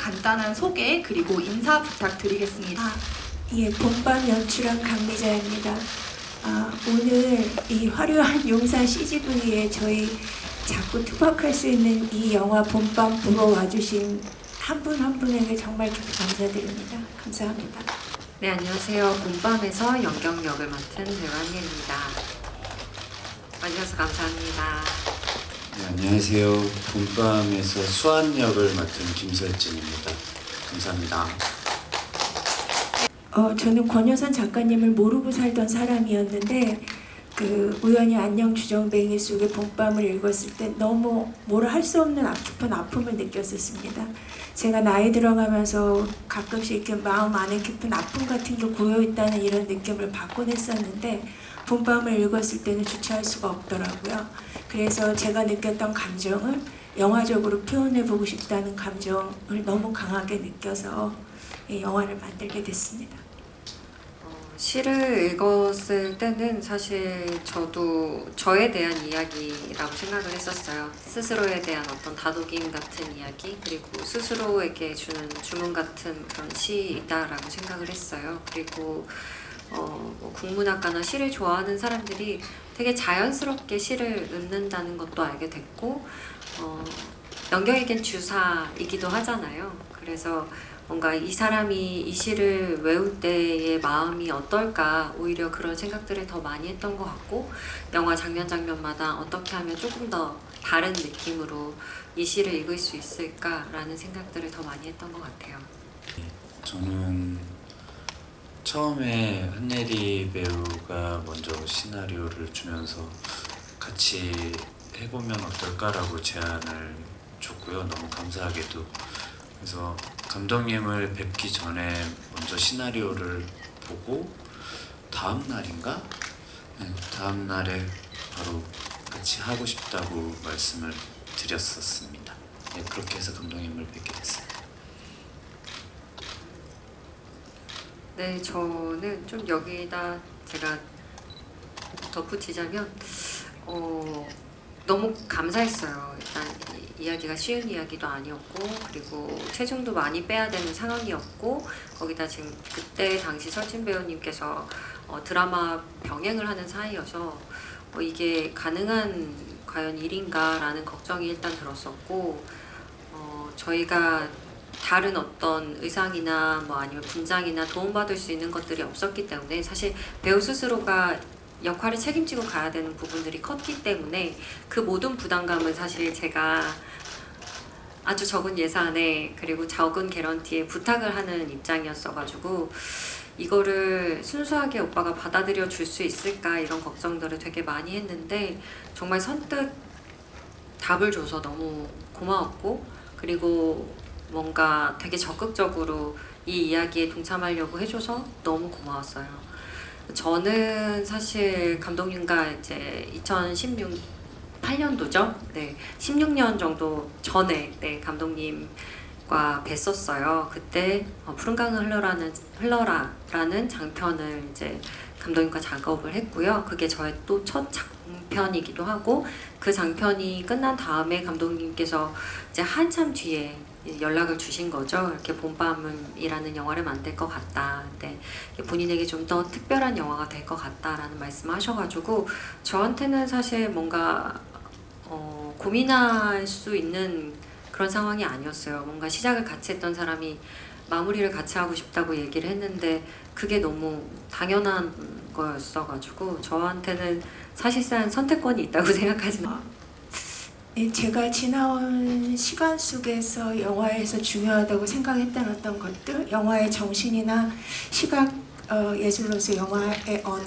간단한 소개 그리고 인사 부탁드리겠습니다. 예, 본밤 연출한 강미자입니다. 오늘 이 화려한 용산 CGV에 저희 자꾸 투박할 수 있는 이 영화 본밤 보러 와주신 한 분 한 분에게 정말 깊이 감사드립니다. 감사합니다. 네, 안녕하세요. 본밤에서 연경역을 맡은 배우 한예입니다. 와주셔서 감사합니다. 네, 안녕하세요. 본밤에서 수환역을 맡은 김설진입니다. 감사합니다. 저는 권여선 작가님을 모르고 살던 사람이었는데 우연히 안녕 주정뱅이 속의 본밤을 읽었을 때 너무 뭐라 할 수 없는 깊은 아픔을 느꼈었습니다. 제가 나이 들어가면서 가끔씩 이렇게 마음 안에 깊은 아픔 같은 게 고여있다는 이런 느낌을 받곤 했었는데 본밤을 읽었을 때는 주체할 수가 없더라고요. 그래서 제가 느꼈던 감정을 영화적으로 표현해보고 싶다는 감정을 너무 강하게 느껴서 이 영화를 만들게 됐습니다. 시를 읽었을 때는 사실 저도 저에 대한 이야기라고 생각을 했었어요. 스스로에 대한 어떤 다독임 같은 이야기, 그리고 스스로에게 주는 주문 같은 그런 시이다라고 생각을 했어요. 그리고 국문학과나 시를 좋아하는 사람들이 되게 자연스럽게 시를 읽는다는 것도 알게 됐고, 연경에겐 주사이기도 하잖아요. 그래서 뭔가 이 사람이 이 시를 외울 때의 마음이 어떨까, 오히려 그런 생각들을 더 많이 했던 것 같고, 영화 장면 장면마다 어떻게 하면 조금 더 다른 느낌으로 이 시를 읽을 수 있을까라는 생각들을 더 많이 했던 것 같아요. 저는 처음에 한예리 배우가 먼저 시나리오를 주면서 같이 해보면 어떨까라고 제안을 줬고요. 너무 감사하게도. 그래서 감독님을 뵙기 전에 먼저 시나리오를 보고 다음 날인가? 네, 다음 날에 바로 같이 하고 싶다고 말씀을 드렸었습니다. 네, 그렇게 해서 감독님을 뵙게 됐어요. 네, 저는 좀 여기다 제가 덧붙이자면 너무 감사했어요. 일단 이야기가 쉬운 이야기도 아니었고, 그리고 체중도 많이 빼야 되는 상황이었고, 거기다 지금 그때 당시 설진 배우님께서 드라마 병행을 하는 사이여서 이게 가능한 과연 일인가 라는 걱정이 일단 들었었고, 저희가 다른 어떤 의상이나 아니면 분장이나 도움받을 수 있는 것들이 없었기 때문에 사실 배우 스스로가 역할을 책임지고 가야 되는 부분들이 컸기 때문에 그 모든 부담감은 사실 제가 아주 적은 예산에 그리고 적은 개런티에 부탁을 하는 입장이었어가지고 이거를 순수하게 오빠가 받아들여 줄 수 있을까 이런 걱정들을 되게 많이 했는데 정말 선뜻 답을 줘서 너무 고마웠고, 그리고 뭔가 되게 적극적으로 이 이야기에 동참하려고 해줘서 너무 고마웠어요. 저는 사실 감독님과 이제 2018년도죠. 네, 16년 정도 전에 감독님과 뵀었어요. 그때 푸른 강을 흘러라라는 장편을 이제 감독님과 작업을 했고요. 그게 저의 또 첫 장편이기도 하고, 그 장편이 끝난 다음에 감독님께서 이제 한참 뒤에 연락을 주신 거죠. 이렇게 본밤이라는 영화를 만들 것 같다. 네, 본인에게 좀 더 특별한 영화가 될 것 같다라는 말씀을 하셔가지고 저한테는 사실 뭔가 고민할 수 있는 그런 상황이 아니었어요. 뭔가 시작을 같이 했던 사람이 마무리를 같이 하고 싶다고 얘기를 했는데 그게 너무 당연한 거였어가지고 저한테는 사실상 선택권이 있다고 생각하지는 제가 지나온 시간 속에서 영화에서 중요하다고 생각했던 어떤 것들, 영화의 정신이나 시각 예술로서 영화의 언어,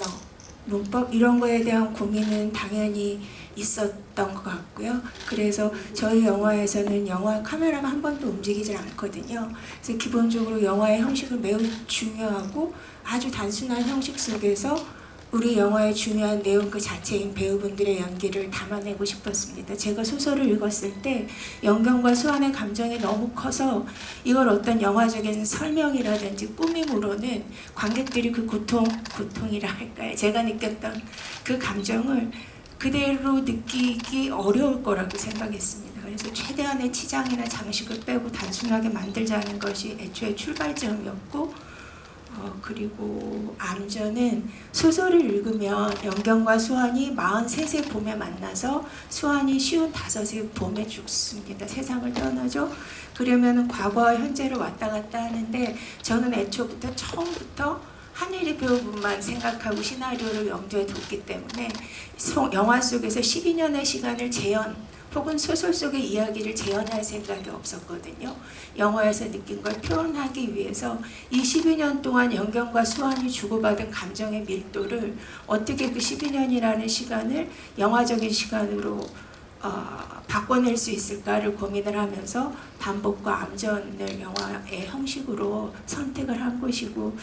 문법 이런 거에 대한 고민은 당연히 있었던 것 같고요. 그래서 저희 영화에서는 영화 카메라가 한 번도 움직이질 않거든요. 그래서 기본적으로 영화의 형식은 매우 중요하고 아주 단순한 형식 속에서 우리 영화의 중요한 내용 그 자체인 배우분들의 연기를 담아내고 싶었습니다. 제가 소설을 읽었을 때 연경과 수환의 감정이 너무 커서 이걸 어떤 영화적인 설명이라든지 꾸밈으로는 관객들이 그 고통이라 할까요? 제가 느꼈던 그 감정을 그대로 느끼기 어려울 거라고 생각했습니다. 그래서 최대한의 치장이나 장식을 빼고 단순하게 만들자는 것이 애초에 출발점이었고, 그리고 암전은 소설을 읽으면 영경과 수환이 43세 봄에 만나서 수환이 55세 봄에 죽습니다. 세상을 떠나죠. 그러면 과거와 현재를 왔다 갔다 하는데, 저는 애초부터 처음부터 한예리 배우분만 생각하고 시나리오를 염두에 뒀기 때문에 영화 속에서 12년의 시간을 재현 혹은 소설 속의 이야기를 재현할 생각이 없었거든요. 영화에서 느낀 걸 표현하기 위해서 이 12년 동안 영경과 수환이 주고받은 감정의 밀도를 어떻게 그 12년이라는 시간을 영화적인 시간으로 바꿔낼 수 있을까를 고민을 하면서 반복과 암전을 영화의 형식으로 선택을 한 것이고,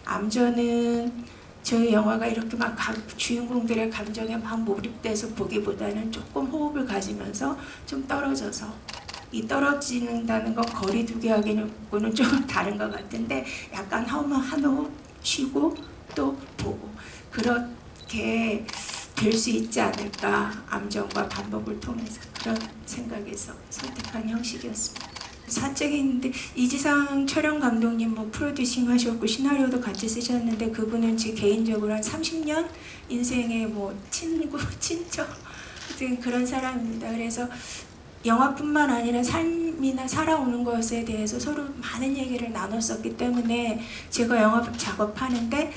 암전은 저희 영화가 이렇게 막 주인공들의 감정에 막 몰입돼서 보기보다는 조금 호흡을 가지면서 좀 떨어져서, 이 떨어진다는 건 거리두기 하기는 좀 다른 것 같은데 약간 한 호흡 쉬고 또 보고, 그렇게 될 수 있지 않을까, 암전과 반복을 통해서 그런 생각에서 선택한 형식이었습니다. 사책이 있는데 이지상 촬영 감독님 프로듀싱 하셨고 시나리오도 같이 쓰셨는데, 그분은 제 개인적으로 한 30년 인생의 친구, 친척 같은 그런 사람입니다. 그래서 영화뿐만 아니라 삶이나 살아오는 것에 대해서 서로 많은 얘기를 나눴었기 때문에 제가 영화 작업하는데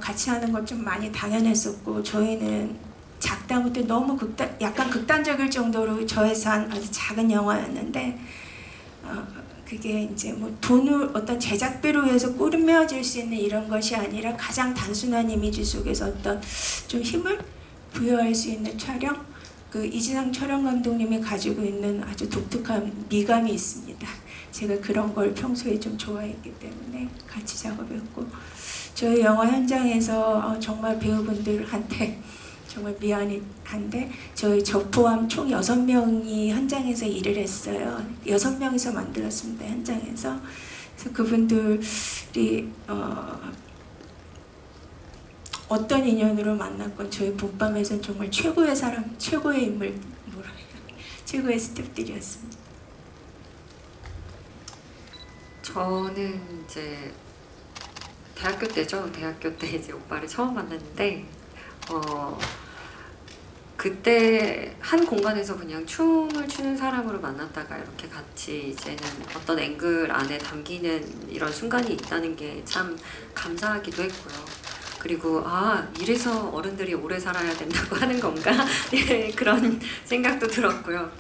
같이 하는 것 좀 많이 당연했었고, 저희는 작다부터 너무 약간 극단적일 정도로 저예산 아주 작은 영화였는데, 그게 이제 돈을 어떤 제작비로 해서 꾸며질 수 있는 이런 것이 아니라 가장 단순한 이미지 속에서 어떤 좀 힘을 부여할 수 있는 촬영, 그 이진상 촬영 감독님이 가지고 있는 아주 독특한 미감이 있습니다. 제가 그런 걸 평소에 좀 좋아했기 때문에 같이 작업했고, 저희 영화 현장에서 정말 배우분들한테 정말 미안한데 저 포함 총 6명이 현장에서 일을 했어요. 6명이서 만들었습니다. 현장에서. 그래서 그분들이 어떤 인연으로 만났건 저희 본밤에서는 정말 최고의 사람, 최고의 인물, 최고의 스태프들이었습니다. 저는 이제 대학교 때죠. 대학교 때 이제 오빠를 처음 만났는데 그때 한 공간에서 그냥 춤을 추는 사람으로 만났다가 이렇게 같이 이제는 어떤 앵글 안에 담기는 이런 순간이 있다는 게 참 감사하기도 했고요. 그리고 이래서 어른들이 오래 살아야 된다고 하는 건가? 네, 그런 생각도 들었고요.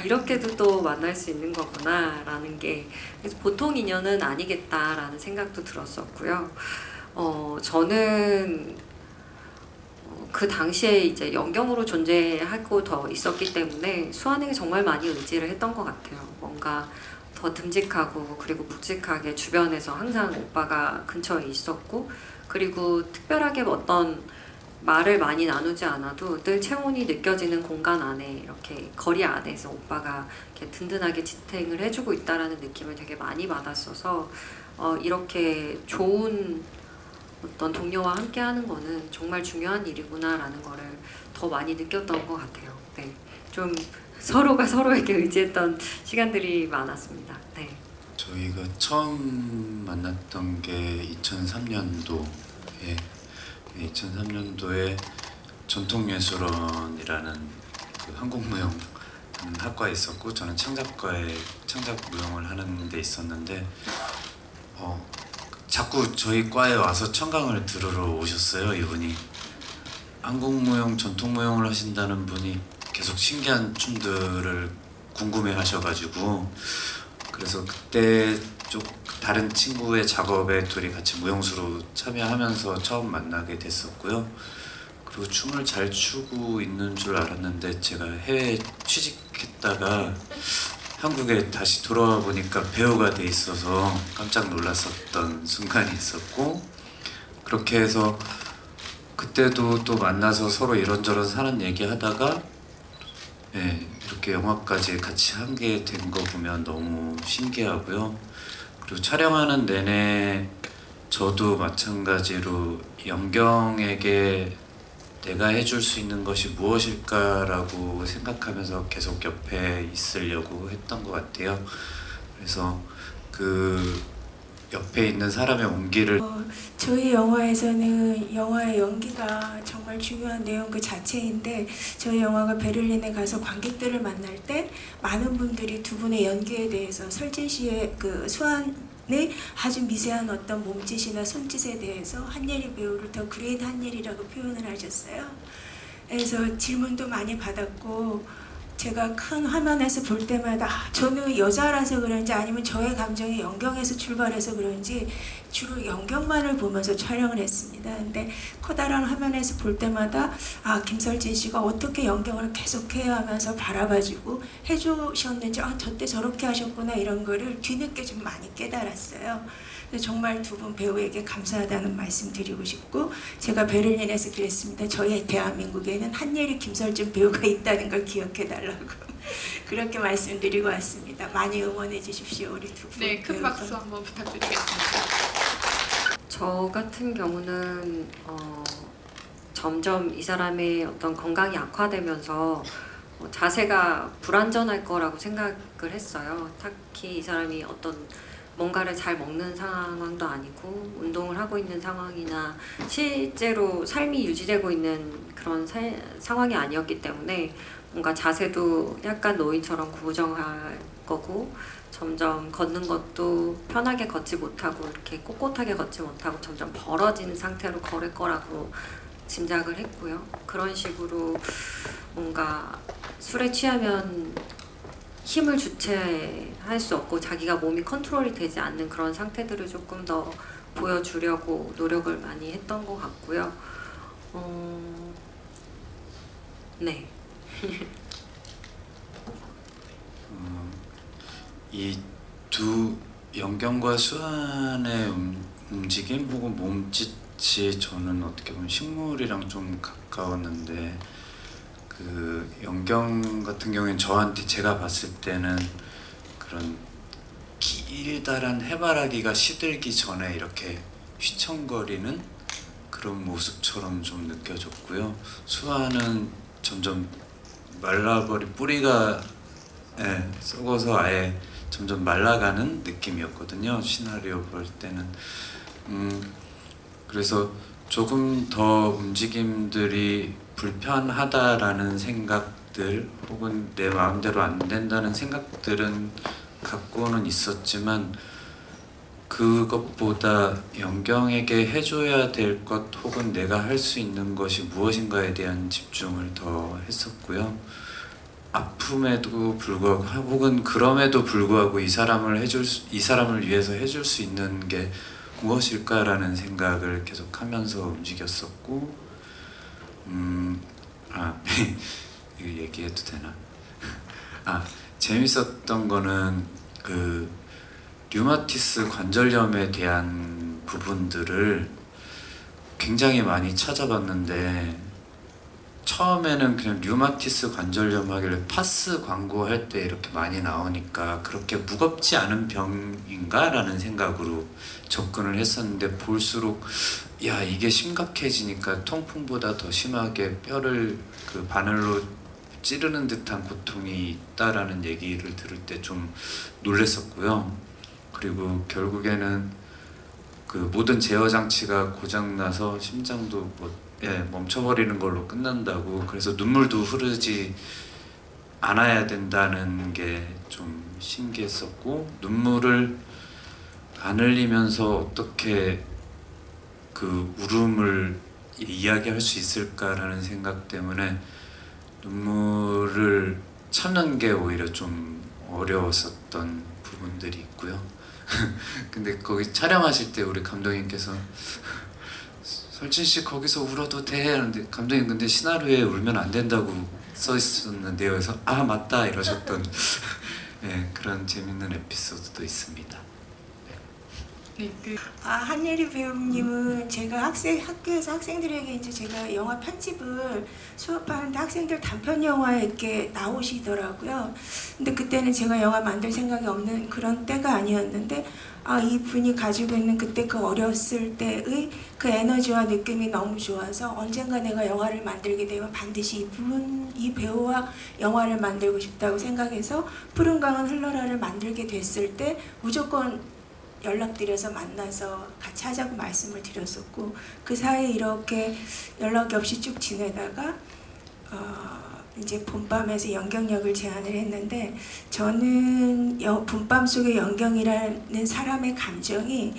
이렇게도 또 만날 수 있는 거구나 라는 게, 그래서 보통 인연은 아니겠다라는 생각도 들었었고요. 저는 그 당시에 이제 연경으로 존재하고 더 있었기 때문에 수환에게 정말 많이 의지를 했던 것 같아요. 뭔가 더 듬직하고 그리고 묵직하게 주변에서 항상 오빠가 근처에 있었고, 그리고 특별하게 어떤 말을 많이 나누지 않아도 늘 체온이 느껴지는 공간 안에, 이렇게 거리 안에서 오빠가 이렇게 든든하게 지탱을 해주고 있다라는 느낌을 되게 많이 받았어서 이렇게 좋은 어떤 동료와 함께 하는 거는 정말 중요한 일이구나라는 거를 더 많이 느꼈던 것 같아요. 네, 좀 서로가 서로에게 의지했던 시간들이 많았습니다. 네. 저희가 처음 만났던 게 2003년도에 2003년도에 전통예술원이라는 그 한국무용 학과에 있었고, 저는 창작무용을 하는 데 있었는데 자꾸 저희 과에 와서 청강을 들으러 오셨어요. 이분이 한국무용, 전통무용을 하신다는 분이 계속 신기한 춤들을 궁금해 하셔가지고, 그래서 그때 좀 다른 친구의 작업에 둘이 같이 무용수로 참여하면서 처음 만나게 됐었고요. 그리고 춤을 잘 추고 있는 줄 알았는데, 제가 해외에 취직했다가 한국에 다시 돌아와 보니까 배우가 돼 있어서 깜짝 놀랐었던 순간이 있었고, 그렇게 해서 그때도 또 만나서 서로 이런저런 사는 얘기하다가 이렇게 영화까지 같이 하게 된 거 보면 너무 신기하고요. 그리고 촬영하는 내내 저도 마찬가지로 영경에게 내가 해줄 수 있는 것이 무엇일까라고 생각하면서 계속 옆에 있으려고 했던 것 같아요. 그래서 그 옆에 있는 사람의 온기를 저희 영화에서는 영화의 연기가 정말 중요한 내용 그 자체인데 저희 영화가 베를린에 가서 관객들을 만날 때 많은 분들이 두 분의 연기에 대해서 설진 씨의 그 수완의 아주 미세한 어떤 몸짓이나 손짓에 대해서 한예리 배우를 더 그레이트 한예리라고 표현을 하셨어요. 그래서 질문도 많이 받았고 제가 큰 화면에서 볼 때마다 저는 여자라서 그런지 아니면 저의 감정이 연경에서 출발해서 그런지 주로 연경만을 보면서 촬영을 했습니다. 근데 커다란 화면에서 볼 때마다 김설진 씨가 어떻게 연경을 계속해야 하면서 바라봐주고 해주셨는지 저때 저렇게 하셨구나 이런 거를 뒤늦게 좀 많이 깨달았어요. 정말 두 분 배우에게 감사하다는 말씀 드리고 싶고 제가 베를린에서 그랬습니다. 저희 대한민국에는 한예리 김설진 배우가 있다는 걸 기억해달라고 그렇게 말씀드리고 왔습니다. 많이 응원해 주십시오. 우리 두 분. 네, 큰 배우가. 박수 한번 부탁드리겠습니다. 저 같은 경우는 점점 이 사람의 어떤 건강이 악화되면서 자세가 불안전할 거라고 생각을 했어요. 특히 이 사람이 어떤 뭔가를 잘 먹는 상황도 아니고 운동을 하고 있는 상황이나 실제로 삶이 유지되고 있는 그런 상황이 아니었기 때문에 뭔가 자세도 약간 노인처럼 구부정할 거고 점점 걷는 것도 편하게 걷지 못하고 이렇게 꼿꼿하게 걷지 못하고 점점 벌어진 상태로 걸을 거라고 짐작을 했고요. 그런 식으로 뭔가 술에 취하면 힘을 주체할 수 없고 자기가 몸이 컨트롤이 되지 않는 그런 상태들을 조금 더 보여주려고 노력을 많이 했던 것 같고요. 네. 이 두 연경과 수완의 움직임 혹은 몸짓이 저는 어떻게 보면 식물이랑 좀 가까웠는데 그 연경 같은 경우에는 저한테 제가 봤을 때는 그런 길다란 해바라기가 시들기 전에 이렇게 휘청거리는 그런 모습처럼 좀 느껴졌고요. 수아는 점점 말라버린 뿌리가 썩어서 아예 점점 말라가는 느낌이었거든요. 시나리오 볼 때는 그래서 조금 더 움직임들이 불편하다라는 생각들 혹은 내 마음대로 안 된다는 생각들은 갖고는 있었지만 그것보다 연경에게 해줘야 될 것 혹은 내가 할 수 있는 것이 무엇인가에 대한 집중을 더 했었고요. 아픔에도 불구하고 혹은 그럼에도 불구하고 이 사람을 위해서 해줄 수 있는 게 무엇일까라는 생각을 계속하면서 움직였었고 이거 얘기해도 되나? 재밌었던 거는 그 류마티스 관절염에 대한 부분들을 굉장히 많이 찾아봤는데 처음에는 그냥 류마티스 관절염 하길래 파스 광고할 때 이렇게 많이 나오니까 그렇게 무겁지 않은 병인가? 라는 생각으로 접근을 했었는데 볼수록 야 이게 심각해지니까 통풍보다 더 심하게 뼈를 그 바늘로 찌르는 듯한 고통이 있다라는 얘기를 들을 때 좀 놀랬었고요. 그리고 결국에는 그 모든 제어 장치가 고장나서 심장도 멈춰버리는 걸로 끝난다고. 그래서 눈물도 흐르지 않아야 된다는 게 좀 신기했었고 눈물을 안 흘리면서 어떻게 그 울음을 이야기할 수 있을까라는 생각 때문에 눈물을 참는 게 오히려 좀 어려웠었던 부분들이 있고요. 근데 거기 촬영하실 때 우리 감독님께서 설진 씨 거기서 울어도 돼 하는데 감독님 근데 시나리오에 울면 안 된다고 써 있었는데요. 그래서 맞다 이러셨던 그런 재밌는 에피소드도 있습니다. 한예리 배우님은 제가 학교에서 학생들에게 이제 제가 영화 편집을 수업하는데 학생들 단편 영화에 이렇게 나오시더라고요. 근데 그때는 제가 영화 만들 생각이 없는 그런 때가 아니었는데 이분이 가지고 있는 그때 그 어렸을 때의 그 에너지와 느낌이 너무 좋아서 언젠가 내가 영화를 만들게 되면 반드시 이 배우와 영화를 만들고 싶다고 생각해서 푸른 강은 흘러라를 만들게 됐을 때 무조건 연락드려서 만나서 같이 하자고 말씀을 드렸었고 그 사이에 이렇게 연락이 없이 쭉 지내다가 이제 봄밤에서 연경역을 제안을 했는데 저는 봄밤 속의 연경이라는 사람의 감정이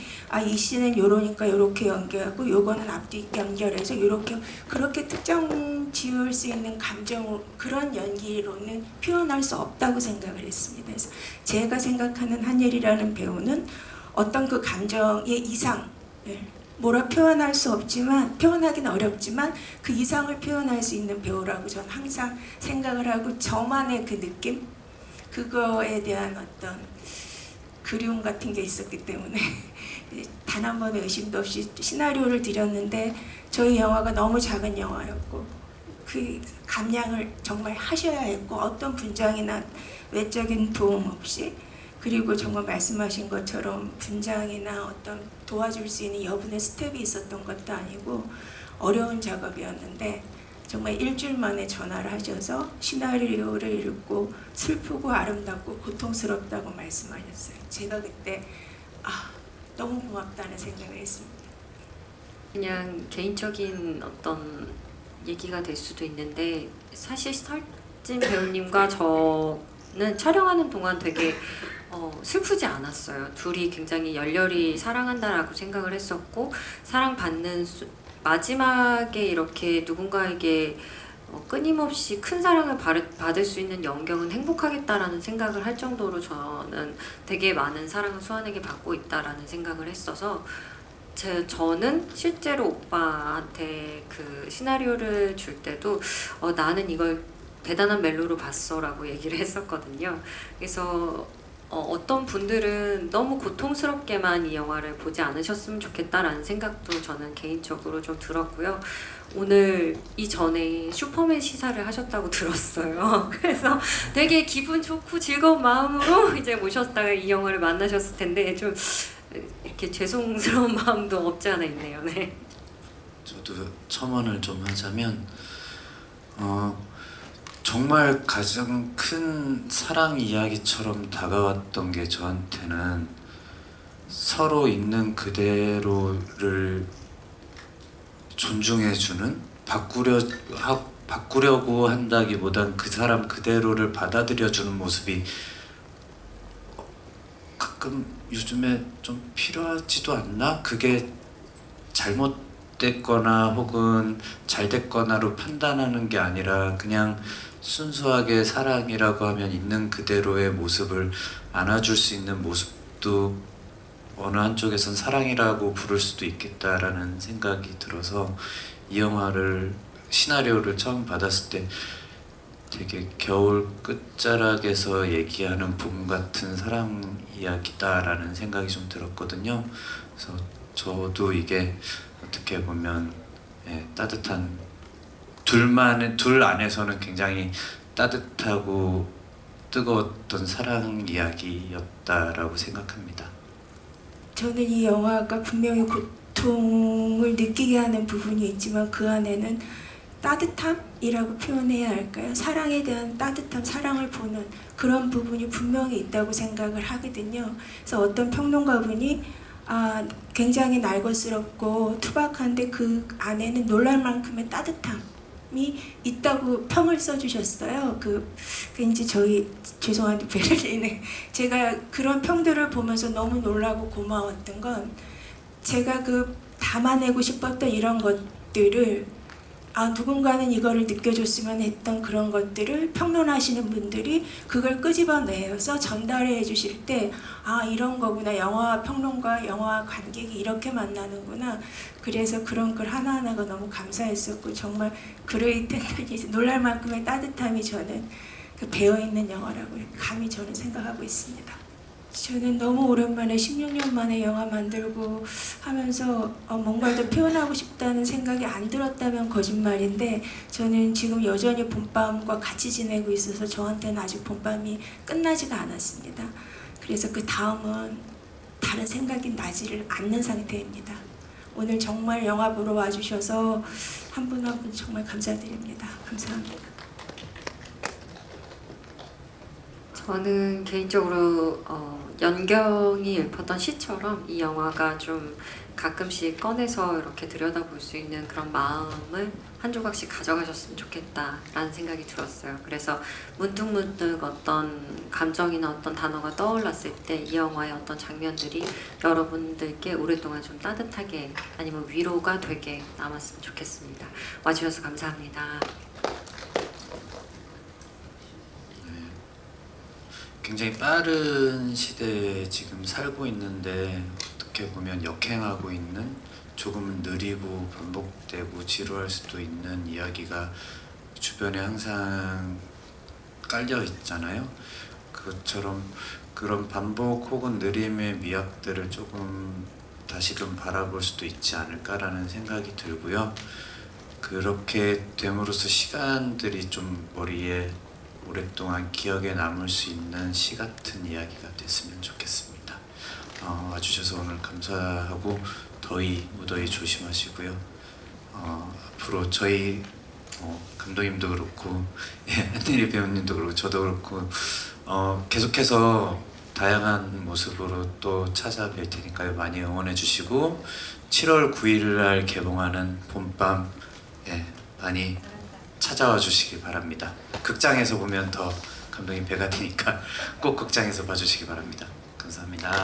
이 씨는 요러니까 요렇게 연기하고 요거는 앞뒤 연결해서 요렇게 그렇게 특정 지을 수 있는 감정 그런 연기로는 표현할 수 없다고 생각을 했습니다. 그래서 제가 생각하는 한예리라는 배우는 어떤 그 감정의 이상 뭐라 표현할 수 없지만 표현하기는 어렵지만 그 이상을 표현할 수 있는 배우라고 저는 항상 생각을 하고 저만의 그 느낌 그거에 대한 어떤 그리움 같은 게 있었기 때문에 단 한 번의 의심도 없이 시나리오를 드렸는데 저희 영화가 너무 작은 영화였고 그 감량을 정말 하셔야 했고 어떤 분장이나 외적인 도움 없이 그리고 정말 말씀하신 것처럼 분장이나 어떤 도와줄 수 있는 여분의 스텝이 있었던 것도 아니고 어려운 작업이었는데 정말 일주일 만에 전화를 하셔서 시나리오를 읽고 슬프고 아름답고 고통스럽다고 말씀하셨어요. 제가 그때 너무 고맙다는 생각을 했습니다. 그냥 개인적인 어떤 얘기가 될 수도 있는데 사실 설진 배우님과 저는 촬영하는 동안 되게 슬프지 않았어요. 둘이 굉장히 열렬히 사랑한다라고 생각을 했었고 사랑받는 마지막에 이렇게 누군가에게 끊임없이 큰 사랑을 받을 수 있는 연경은 행복하겠다라는 생각을 할 정도로 저는 되게 많은 사랑을 수환에게 받고 있다라는 생각을 했어서 저는 실제로 오빠한테 그 시나리오를 줄 때도 나는 이걸 대단한 멜로로 봤어 라고 얘기를 했었거든요. 그래서 어떤 분들은 너무 고통스럽게만 이 영화를 보지 않으셨으면 좋겠다라는 생각도 저는 개인적으로 좀 들었고요. 오늘 이전에 슈퍼맨 시사를 하셨다고 들었어요. 그래서 되게 기분 좋고 즐거운 마음으로 이제 모셨다가 이 영화를 만나셨을 텐데 좀 이렇게 죄송스러운 마음도 없지 않아 있네요. 네. 저도 첨언을 좀 하자면 정말 가장 큰 사랑 이야기처럼 다가왔던 게 저한테는 서로 있는 그대로를 존중해주는 바꾸려고 한다기보단 그 사람 그대로를 받아들여주는 모습이 가끔 요즘에 좀 필요하지도 않나? 그게 잘못됐거나 혹은 잘됐거나로 판단하는 게 아니라 그냥 순수하게 사랑이라고 하면 있는 그대로의 모습을 안아줄 수 있는 모습도 어느 한쪽에선 사랑이라고 부를 수도 있겠다라는 생각이 들어서 이 영화를 시나리오를 처음 받았을 때 되게 겨울 끝자락에서 얘기하는 봄 같은 사랑 이야기다라는 생각이 좀 들었거든요. 그래서 저도 이게 어떻게 보면 따뜻한 둘 안에서는 굉장히 따뜻하고 뜨거웠던 사랑 이야기였다라고 생각합니다. 저는 이 영화가 분명히 고통을 느끼게 하는 부분이 있지만 그 안에는 따뜻함이라고 표현해야 할까요? 사랑에 대한 따뜻함, 사랑을 보는 그런 부분이 분명히 있다고 생각을 하거든요. 그래서 어떤 평론가분이 굉장히 날것스럽고 투박한데 그 안에는 놀랄 만큼의 따뜻함이 있다고 평을 써주셨어요. 그 이제 저희 죄송한데 베를린에 제가 그런 평들을 보면서 너무 놀라고 고마웠던 건 제가 그 담아내고 싶었던 이런 것들을 누군가는 이거를 느껴줬으면 했던 그런 것들을 평론하시는 분들이 그걸 끄집어내서 전달해 주실 때 이런 거구나, 영화 평론가, 영화 관객이 이렇게 만나는구나. 그래서 그런 글 하나하나가 너무 감사했었고 정말 그레이 텐더니 놀랄 만큼의 따뜻함이 저는 그 배어있는 영화라고 감히 저는 생각하고 있습니다. 저는 너무 오랜만에 16년 만에 영화 만들고 하면서 뭔가를 더 표현하고 싶다는 생각이 안 들었다면 거짓말인데, 저는 지금 여전히 봄밤과 같이 지내고 있어서 저한테는 아직 봄밤이 끝나지가 않았습니다. 그래서 그 다음은 다른 생각이 나지를 않는 상태입니다. 오늘 정말 영화 보러 와주셔서 한 분 한 분 정말 감사드립니다. 감사합니다. 저는 개인적으로 연경이 읊었던 시처럼 이 영화가 좀 가끔씩 꺼내서 이렇게 들여다볼 수 있는 그런 마음을 한 조각씩 가져가셨으면 좋겠다라는 생각이 들었어요. 그래서 문득문득 어떤 감정이나 어떤 단어가 떠올랐을 때 이 영화의 어떤 장면들이 여러분들께 오랫동안 좀 따뜻하게 아니면 위로가 되게 남았으면 좋겠습니다. 와주셔서 감사합니다. 굉장히 빠른 시대에 지금 살고 있는데, 어떻게 보면 역행하고 있는, 조금 느리고 반복되고 지루할 수도 있는 이야기가 주변에 항상 깔려 있잖아요. 그것처럼 그런 반복 혹은 느림의 미학들을 조금 다시금 바라볼 수도 있지 않을까라는 생각이 들고요. 그렇게 됨으로써 시간들이 좀 머리에 오랫동안 기억에 남을 수 있는 시 같은 이야기가 됐으면 좋겠습니다. 와주셔서 오늘 감사하고, 더위, 무더위 조심하시고요. 앞으로 저희 감독님도 그렇고 한예리 배우님도 그렇고 저도 그렇고 계속해서 다양한 모습으로 또 찾아뵐 테니까요. 많이 응원해 주시고 7월 9일 날 개봉하는 봄밤 많이 찾아와 주시기 바랍니다. 극장에서 보면 더 감독님 배가 되니까 꼭 극장에서 봐주시기 바랍니다. 감사합니다.